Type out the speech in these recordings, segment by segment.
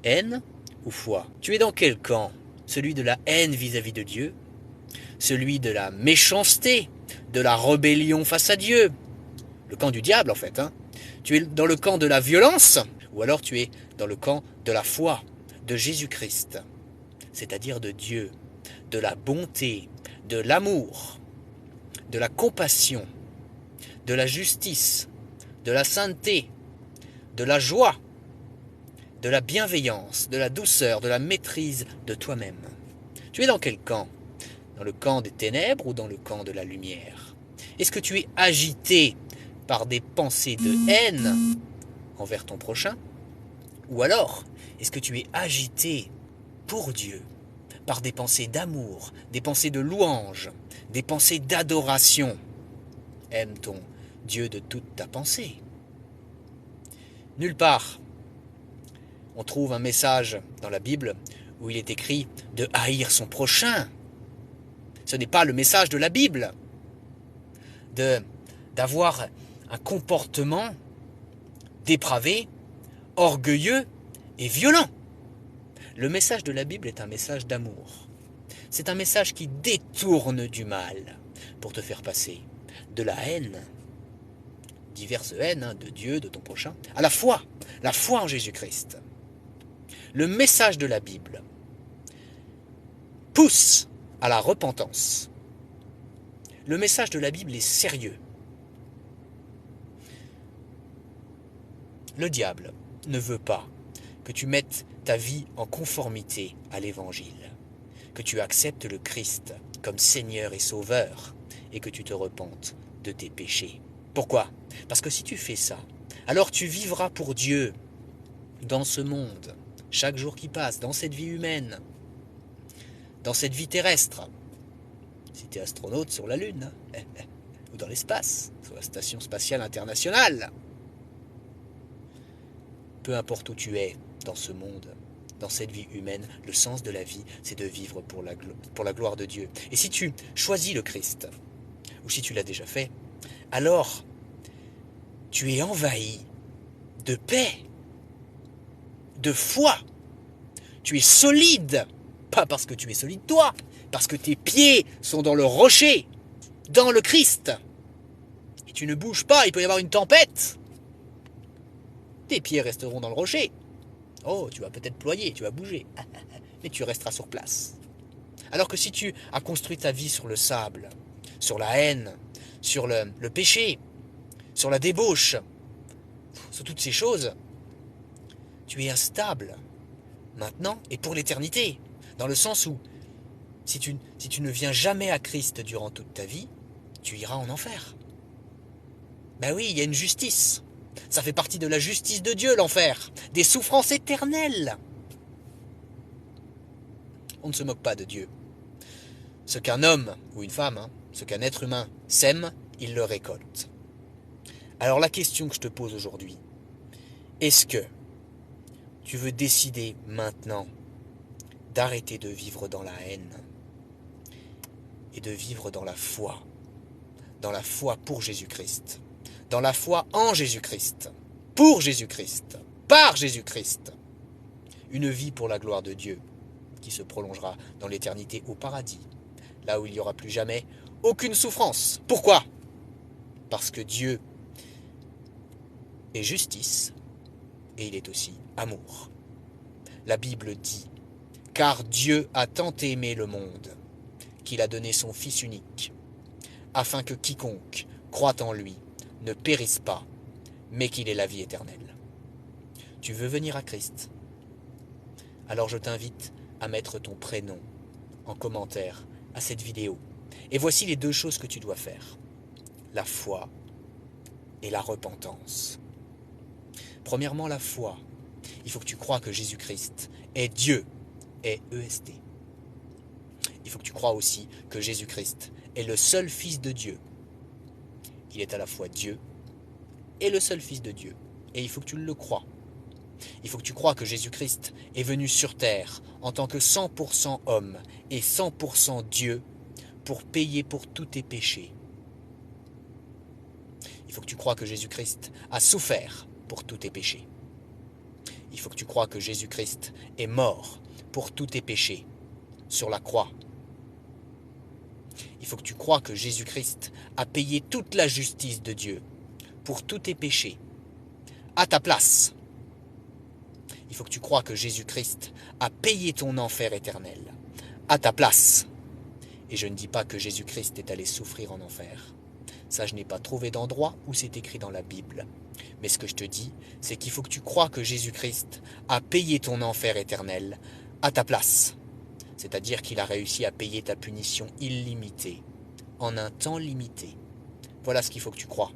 Haine ou foi? Tu es dans quel camp? Celui de la haine vis-à-vis de Dieu? Celui de la méchanceté, de la rébellion face à Dieu? Le camp du diable en fait, hein? Tu es dans le camp de la violence? Ou alors tu es dans le camp de la foi, de Jésus-Christ, c'est-à-dire de Dieu, de la bonté, de l'amour, de la compassion, de la justice, de la sainteté, de la joie, de la bienveillance, de la douceur, de la maîtrise de toi-même. Tu es dans quel camp? Dans le camp des ténèbres ou dans le camp de la lumière? Est-ce que tu es agité par des pensées de haine envers ton prochain? Ou alors, est-ce que tu es agité pour Dieu par des pensées d'amour, des pensées de louange, des pensées d'adoration? Aime ton Dieu de toute ta pensée. Nulle part on trouve un message dans la Bible où il est écrit de haïr son prochain. Ce n'est pas le message de la Bible. D'avoir un comportement dépravé, orgueilleux et violent. Le message de la Bible est un message d'amour. C'est un message qui détourne du mal pour te faire passer de la haine, diverses haines, de Dieu, de ton prochain, à la foi en Jésus-Christ. Le message de la Bible pousse à la repentance. Le message de la Bible est sérieux. Le diable ne veut pas que tu mettes ta vie en conformité à l'Évangile, que tu acceptes le Christ comme Seigneur et Sauveur et que tu te repentes de tes péchés. Pourquoi? Parce que si tu fais ça, alors tu vivras pour Dieu dans ce monde, chaque jour qui passe, dans cette vie humaine, dans cette vie terrestre. Si tu es astronaute sur la Lune, ou dans l'espace, sur la Station Spatiale Internationale. Peu importe où tu es dans ce monde, dans cette vie humaine, le sens de la vie, c'est de vivre pour la gloire de Dieu. Et si tu choisis le Christ, ou si tu l'as déjà fait, alors tu es envahi de paix, de foi. Tu es solide, pas parce que tu es solide toi, parce que tes pieds sont dans le rocher, dans le Christ. Et tu ne bouges pas, il peut y avoir une tempête. Tes pieds resteront dans le rocher. Oh, tu vas peut-être ployer, tu vas bouger, mais tu resteras sur place. Alors que si tu as construit ta vie sur le sable, sur la haine, sur le péché, sur la débauche, sur toutes ces choses, tu es instable, maintenant et pour l'éternité, dans le sens où si tu ne viens jamais à Christ durant toute ta vie, tu iras en enfer. Ben oui, il y a une justice. Ça fait partie de la justice de Dieu, l'enfer. Des souffrances éternelles. On ne se moque pas de Dieu. Ce qu'un homme ou une femme, ce qu'un être humain sème, il le récolte. Alors la question que je te pose aujourd'hui, est-ce que tu veux décider maintenant d'arrêter de vivre dans la haine et de vivre dans la foi pour Jésus-Christ, dans la foi en Jésus-Christ, pour Jésus-Christ, par Jésus-Christ, une vie pour la gloire de Dieu qui se prolongera dans l'éternité au paradis, là où il n'y aura plus jamais aucune souffrance. Pourquoi? Parce que Dieu est justice et il est aussi amour. La Bible dit « Car Dieu a tant aimé le monde qu'il a donné son Fils unique, afin que quiconque croit en lui ne périsse pas, mais qu'il ait la vie éternelle. » Tu veux venir à Christ? Alors je t'invite à mettre ton prénom en commentaire à cette vidéo. Et voici les deux choses que tu dois faire. La foi et la repentance. Premièrement, la foi. Il faut que tu crois que Jésus-Christ est Dieu, est EST. Il faut que tu crois aussi que Jésus-Christ est le seul Fils de Dieu. Il est à la fois Dieu et le seul Fils de Dieu. Et il faut que tu le crois. Il faut que tu crois que Jésus-Christ est venu sur terre en tant que 100% homme et 100% Dieu pour payer pour tous tes péchés. Il faut que tu crois que Jésus-Christ a souffert pour tous tes péchés. Il faut que tu crois que Jésus-Christ est mort pour tous tes péchés sur la croix. Il faut que tu crois que Jésus-Christ a payé toute la justice de Dieu pour tous tes péchés, à ta place. Il faut que tu crois que Jésus-Christ a payé ton enfer éternel, à ta place. Et je ne dis pas que Jésus-Christ est allé souffrir en enfer. Ça, je n'ai pas trouvé d'endroit où c'est écrit dans la Bible. Mais ce que je te dis, c'est qu'il faut que tu crois que Jésus-Christ a payé ton enfer éternel à ta place. C'est-à-dire qu'il a réussi à payer ta punition illimitée, en un temps limité. Voilà ce qu'il faut que tu crois.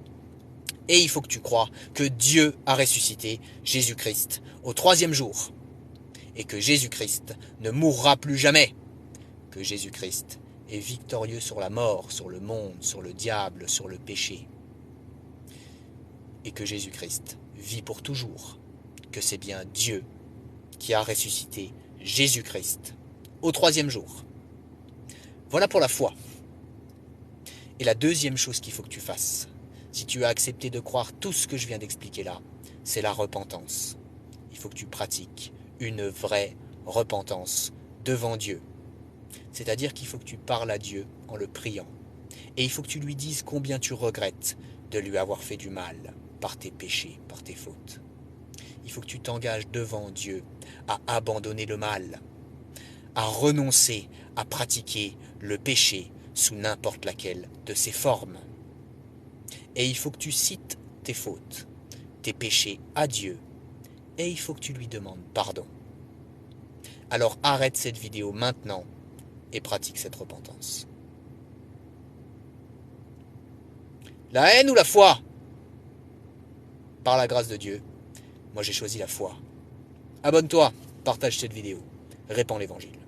Et il faut que tu crois que Dieu a ressuscité Jésus-Christ au 3e jour. Et que Jésus-Christ ne mourra plus jamais. Que Jésus-Christ est victorieux sur la mort, sur le monde, sur le diable, sur le péché. Et que Jésus-Christ vit pour toujours. Que c'est bien Dieu qui a ressuscité Jésus-Christ au 3e jour. Voilà pour la foi. Et la deuxième chose qu'il faut que tu fasses, si tu as accepté de croire tout ce que je viens d'expliquer là, c'est la repentance. Il faut que tu pratiques une vraie repentance devant Dieu. C'est-à-dire qu'il faut que tu parles à Dieu en le priant. Et il faut que tu lui dises combien tu regrettes de lui avoir fait du mal par tes péchés, par tes fautes. Il faut que tu t'engages devant Dieu à abandonner le mal, à renoncer à pratiquer le péché sous n'importe laquelle de ses formes. Et il faut que tu cites tes fautes, tes péchés à Dieu, et il faut que tu lui demandes pardon. Alors arrête cette vidéo maintenant et pratique cette repentance. La haine ou la foi? Par la grâce de Dieu, moi j'ai choisi la foi. Abonne-toi, partage cette vidéo, répands l'évangile.